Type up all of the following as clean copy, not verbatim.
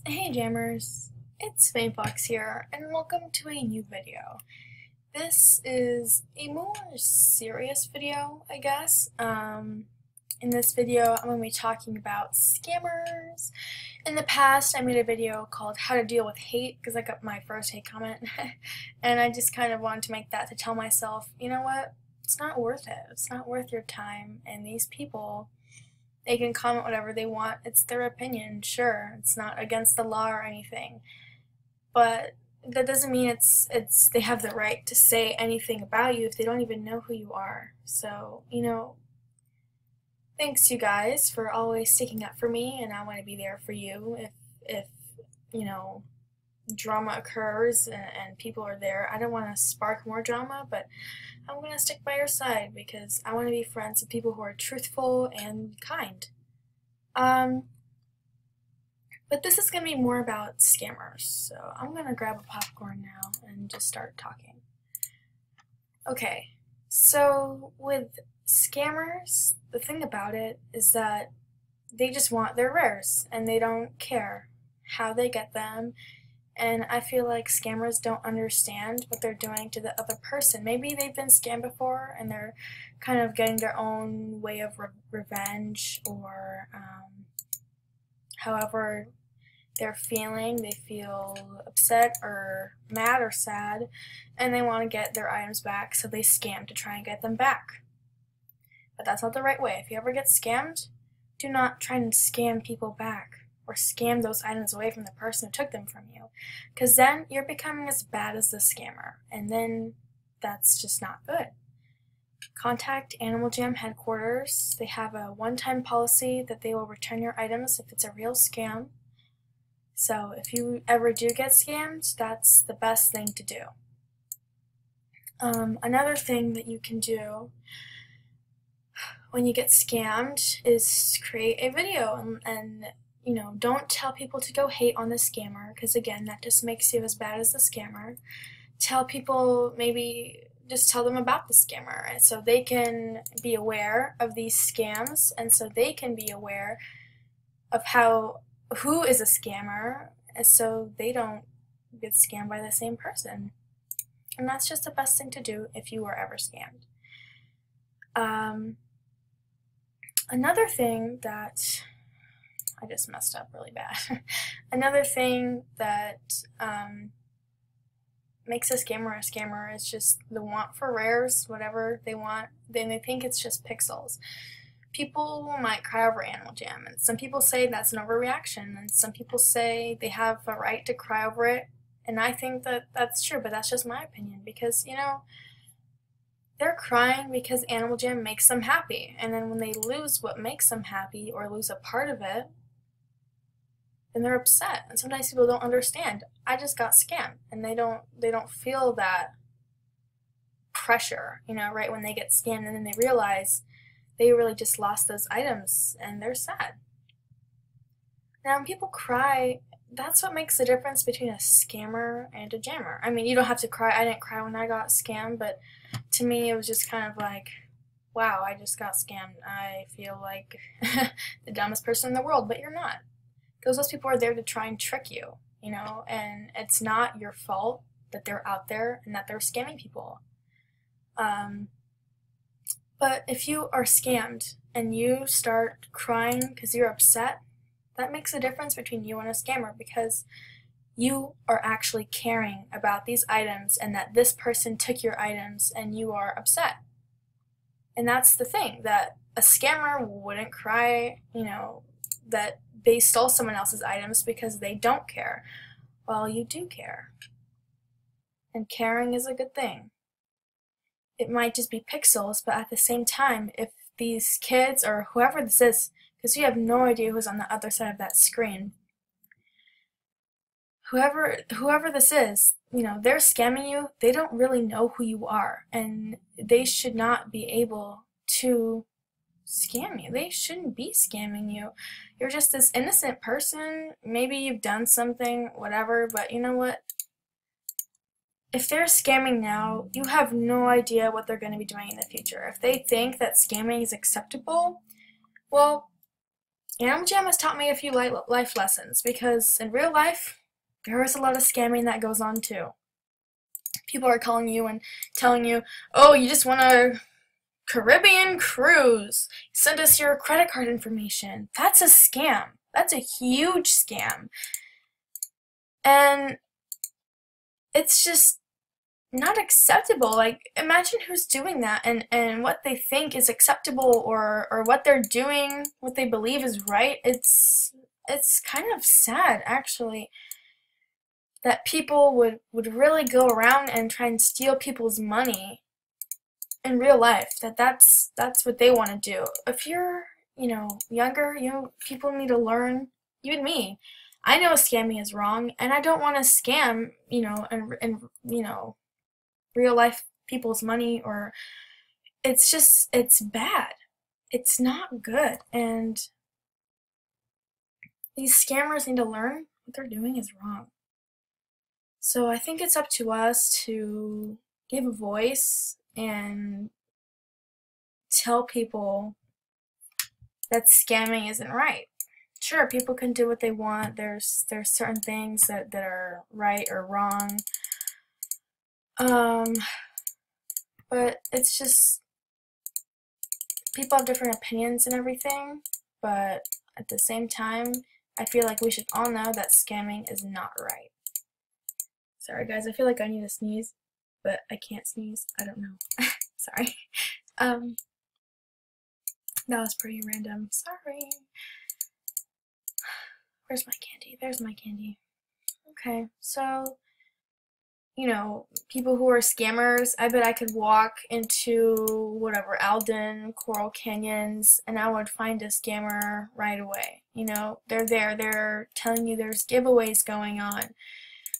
Hey Jammers, it's Famefox here, and welcome to a new video. This is a more serious video, I guess. In this video, I'm going to be talking about scammers. In the past, I made a video called How to Deal with Hate, because I got my first hate comment, and I just kind of wanted to make that to tell myself, you know what, it's not worth it. It's not worth your time, and these people, they can comment whatever they want. It's their opinion, sure. It's not against the law or anything. But that doesn't mean it's they have the right to say anything about you if they don't even know who you are. So, thanks you guys for always sticking up for me, and I want to be there for you if you know drama occurs and people are there. I don't want to spark more drama, but I'm going to stick by your side because I want to be friends with people who are truthful and kind. Um, but this is going to be more about scammers, so I'm going to grab a popcorn now and just start talking. Okay, so with scammers, the thing about it is that they just want their rares and they don't care how they get them. And I feel like scammers don't understand what they're doing to the other person. Maybe they've been scammed before and they're kind of getting their own way of revenge, or however they're feeling. They feel upset or mad or sad, and they want to get their items back, so they scam to try and get them back. But that's not the right way. If you ever get scammed, do not try and scam people back or scam those items away from the person who took them from you, because then you're becoming as bad as the scammer, and then that's just not good. Contact Animal Jam headquarters. They have a one-time policy that they will return your items if it's a real scam. So if you ever do get scammed, that's the best thing to do. Another thing that you can do when you get scammed is create a video and don't tell people to go hate on the scammer, because again, that just makes you as bad as the scammer. Tell people, maybe just tell them about the scammer, and so they can be aware of these scams, and so they can be aware of who is a scammer, and so they don't get scammed by the same person. And that's just the best thing to do if you were ever scammed. Another thing that I just messed up really bad. Another thing that makes a scammer is just the want for rares, whatever they want. Then they think it's just pixels. People might cry over Animal Jam, and some people say that's an overreaction, and some people say they have a right to cry over it, and I think that that's true, but that's just my opinion, because, they're crying because Animal Jam makes them happy, and then when they lose what makes them happy, or lose a part of it, then they're upset. And sometimes people don't understand. I just got scammed, and they don't feel that pressure, right when they get scammed, and then they realize they really just lost those items, and they're sad. Now, when people cry, that's what makes the difference between a scammer and a jammer. I mean, you don't have to cry. I didn't cry when I got scammed, but to me, it was just kind of like, wow, I just got scammed. I feel like the dumbest person in the world, but you're not. Because those people are there to try and trick you, and it's not your fault that they're out there and that they're scamming people. But if you are scammed and you start crying because you're upset, that makes a difference between you and a scammer, because you are actually caring about these items and that this person took your items and you are upset. And that's the thing, that a scammer wouldn't cry, that they stole someone else's items, because they don't care. Well, you do care. And caring is a good thing. It might just be pixels, but at the same time, if these kids or whoever this is, because you have no idea who's on the other side of that screen, whoever this is, they're scamming you. They don't really know who you are, and they should not be able to scam you. They shouldn't be scamming you. You're just this innocent person. Maybe you've done something, whatever, but you know what? If they're scamming now, you have no idea what they're going to be doing in the future. If they think that scamming is acceptable, well, Animal Jam has taught me a few life lessons because in real life, there is a lot of scamming that goes on too. People are calling you and telling you, oh, you just want a Caribbean cruise. Send us your credit card information. That's a scam. That's a huge scam. And it's just not acceptable. Like, imagine who's doing that and what they think is acceptable or what they're doing, what they believe is right. It's kind of sad, actually, that people would really go around and try and steal people's money in real life. That's what they want to do. If you're, younger, people need to learn. You and me. I know scamming is wrong, and I don't want to scam, and real life people's money, or it's bad. It's not good, and these scammers need to learn what they're doing is wrong. So I think it's up to us to give a voice and tell people that scamming isn't right. Sure, people can do what they want. There's certain things that are right or wrong. But it's just, people have different opinions and everything, but at the same time, I feel like we should all know that scamming is not right. Sorry guys, I feel like I need to sneeze, but I can't sneeze. I don't know. Sorry. That was pretty random. Sorry. Where's my candy? There's my candy. Okay, so, people who are scammers, I bet I could walk into whatever, Alden, Coral Canyons, and I would find a scammer right away. They're there, they're telling you there's giveaways going on.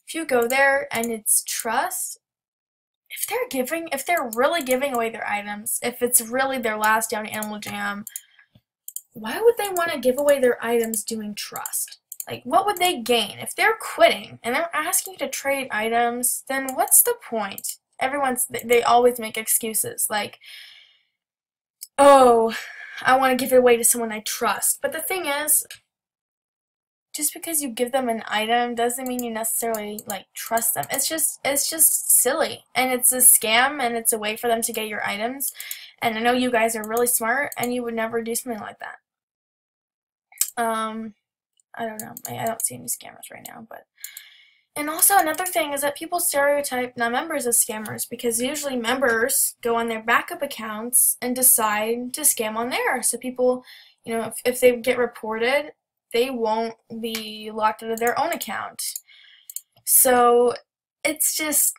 If you go there and it's trust, if they're really giving away their items, if it's really their last day on Animal Jam, why would they want to give away their items doing trust? Like, what would they gain? If they're quitting and they're asking you to trade items, then what's the point? They always make excuses like, oh, I want to give it away to someone I trust. But the thing is, just because you give them an item doesn't mean you necessarily trust them. It's just silly, and it's a scam, and it's a way for them to get your items. And I know you guys are really smart, and you would never do something like that. I don't know. I don't see any scammers right now, but. And also another thing is that people stereotype non-members as scammers because usually members go on their backup accounts and decide to scam on there. So people, if they get reported, they won't be locked out of their own account. So it's just,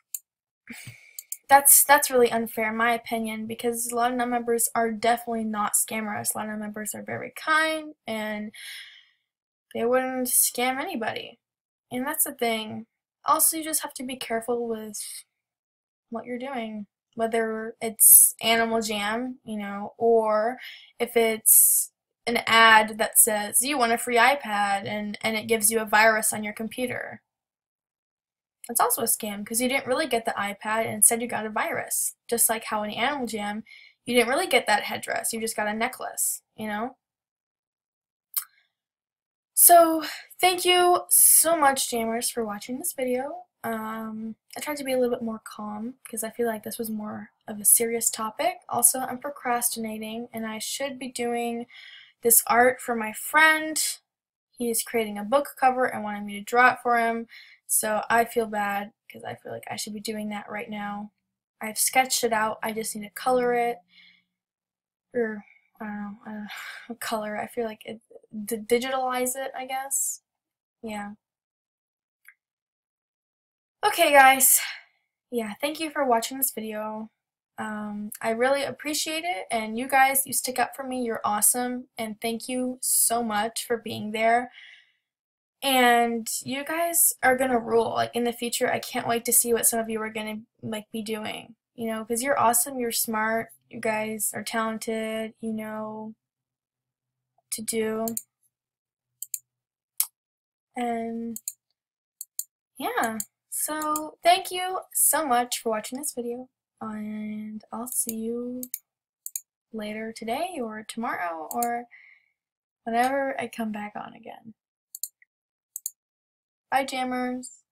that's really unfair in my opinion, because a lot of non-members are definitely not scammers. A lot of non-members are very kind and they wouldn't scam anybody. And that's the thing. Also, you just have to be careful with what you're doing. Whether it's Animal Jam, or if it's an ad that says you want a free iPad and it gives you a virus on your computer. That's also a scam because you didn't really get the iPad and instead you got a virus. Just like how in Animal Jam, you didn't really get that headdress, you just got a necklace, So, thank you so much, Jammers, for watching this video. I tried to be a little bit more calm because I feel like this was more of a serious topic. Also, I'm procrastinating and I should be doing this art for my friend. He is creating a book cover and wanted me to draw it for him. So I feel bad because I feel like I should be doing that right now. I've sketched it out. I just need to color it. Or, I don't know, color. I feel like it, digitalize it, I guess. Yeah. Okay, guys. Yeah, thank you for watching this video. I really appreciate it, and you guys, you stick up for me, you're awesome, and thank you so much for being there. And you guys are gonna rule. Like, in the future, I can't wait to see what some of you are gonna be doing, because you're awesome, you're smart, you guys are talented, you know what to do. And yeah, so thank you so much for watching this video, and I'll see you later today or tomorrow or whenever I come back on again. Bye, Jammers!